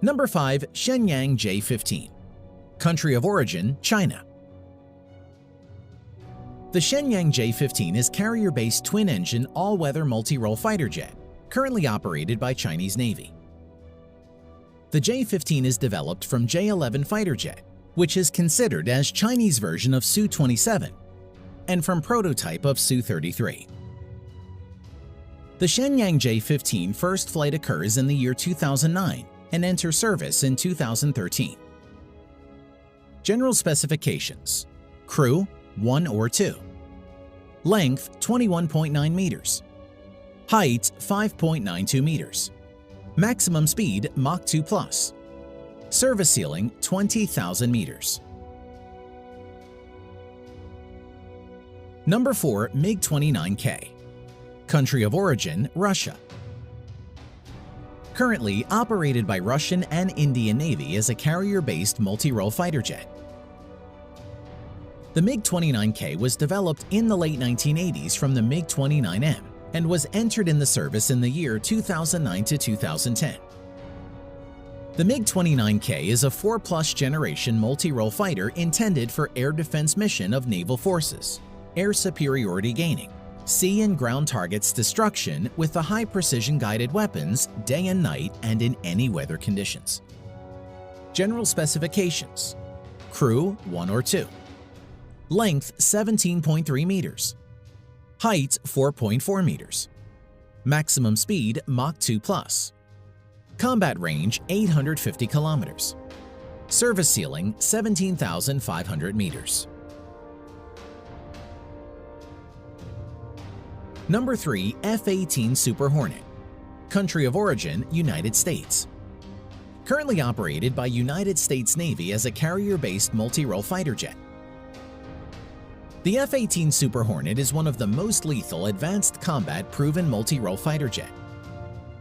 Number 5. Shenyang J15. Country of origin, China. The Shenyang J15 is carrier-based twin-engine all-weather multi-role fighter jet, currently operated by Chinese Navy. The J15 is developed from J11 fighter jet, which is considered as Chinese version of Su-27, and from prototype of Su-33. The Shenyang J15 first flight occurs in the year 2009 and enters service in 2013. General specifications: crew, 1 or 2. Length, 21.9 meters. Height, 5.92 meters. Maximum speed, Mach 2+. Service ceiling, 20,000 meters. Number 4. MiG-29K. Country of origin, Russia. Currently operated by Russian and Indian Navy as a carrier-based multi-role fighter jet. The MiG-29K was developed in the late 1980s from the MiG-29M and was entered in the service in the year 2009 to 2010. The MiG-29K is a 4+ generation multi-role fighter intended for air defense mission of naval forces, air superiority gaining, sea and ground targets destruction with the high-precision guided weapons day and night and in any weather conditions. General specifications: crew, 1 or 2. Length, 17.3 meters. Height, 4.4 meters. Maximum speed, Mach 2+. Combat range, 850 kilometers. Service ceiling, 17,500 meters. Number 3. F-18 Super Hornet. Country of origin, United States. Currently operated by United States Navy as a carrier-based multi-role fighter jet. The F-18 Super Hornet is one of the most lethal advanced combat proven multi-role fighter jet.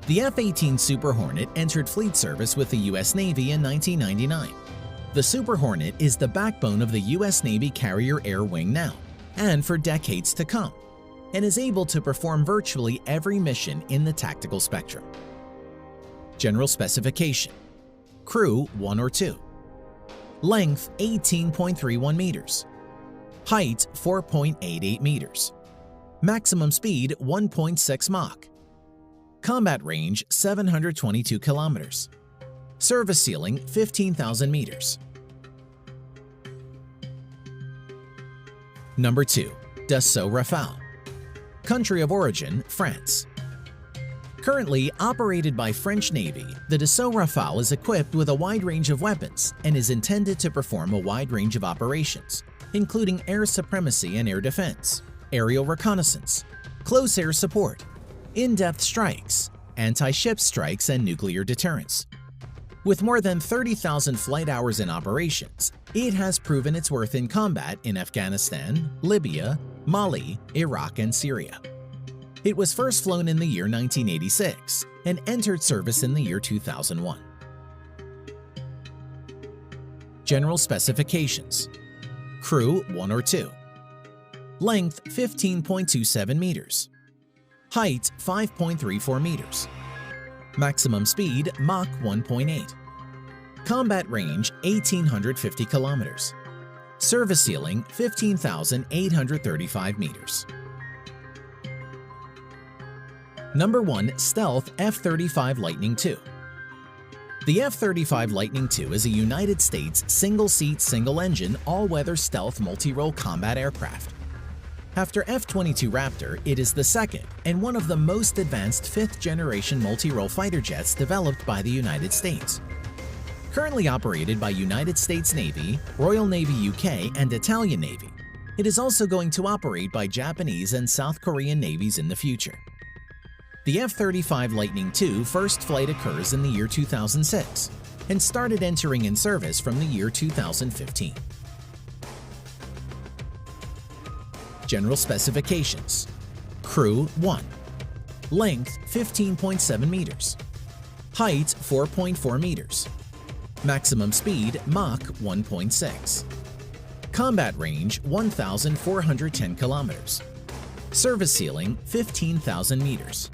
The F-18 Super Hornet entered fleet service with the U.S. Navy in 1999. The Super Hornet is the backbone of the U.S. Navy Carrier Air Wing now, and for decades to come, and is able to perform virtually every mission in the tactical spectrum. General specification: crew, 1 or 2. Length, 18.31 meters. Height, 4.88 meters. Maximum speed, 1.6 Mach. Combat range, 722 kilometers. Service ceiling, 15,000 meters. Number 2. Dassault Rafale. Country of origin, France. Currently operated by French Navy, the Dassault Rafale is equipped with a wide range of weapons and is intended to perform a wide range of operations, including air supremacy and air defense, aerial reconnaissance, close air support, in-depth strikes, anti-ship strikes, and nuclear deterrence. With more than 30,000 flight hours in operations, it has proven its worth in combat in Afghanistan, Libya, Mali, Iraq, and Syria. It was first flown in the year 1986 and entered service in the year 2001. General specifications: crew, 1 or 2. Length, 15.27 meters. Height, 5.34 meters. Maximum speed, Mach 1.8. Combat range, 1,850 kilometers. Service ceiling, 15,835 meters. Number 1. Stealth F-35 Lightning II. The F-35 Lightning II is a United States single-seat, single-engine, all-weather stealth multi-role combat aircraft. After F-22 Raptor, it is the second and one of the most advanced 5th-generation multi-role fighter jets developed by the United States. Currently operated by United States Navy, Royal Navy UK, and Italian Navy, it is also going to operate by Japanese and South Korean navies in the future. The F-35 Lightning II first flight occurs in the year 2006 and started entering in service from the year 2015. General specifications: crew, 1. Length, 15.7 meters. Height, 4.4 meters. Maximum speed, Mach 1.6. Combat range, 1,410 kilometers. Service ceiling, 15,000 meters.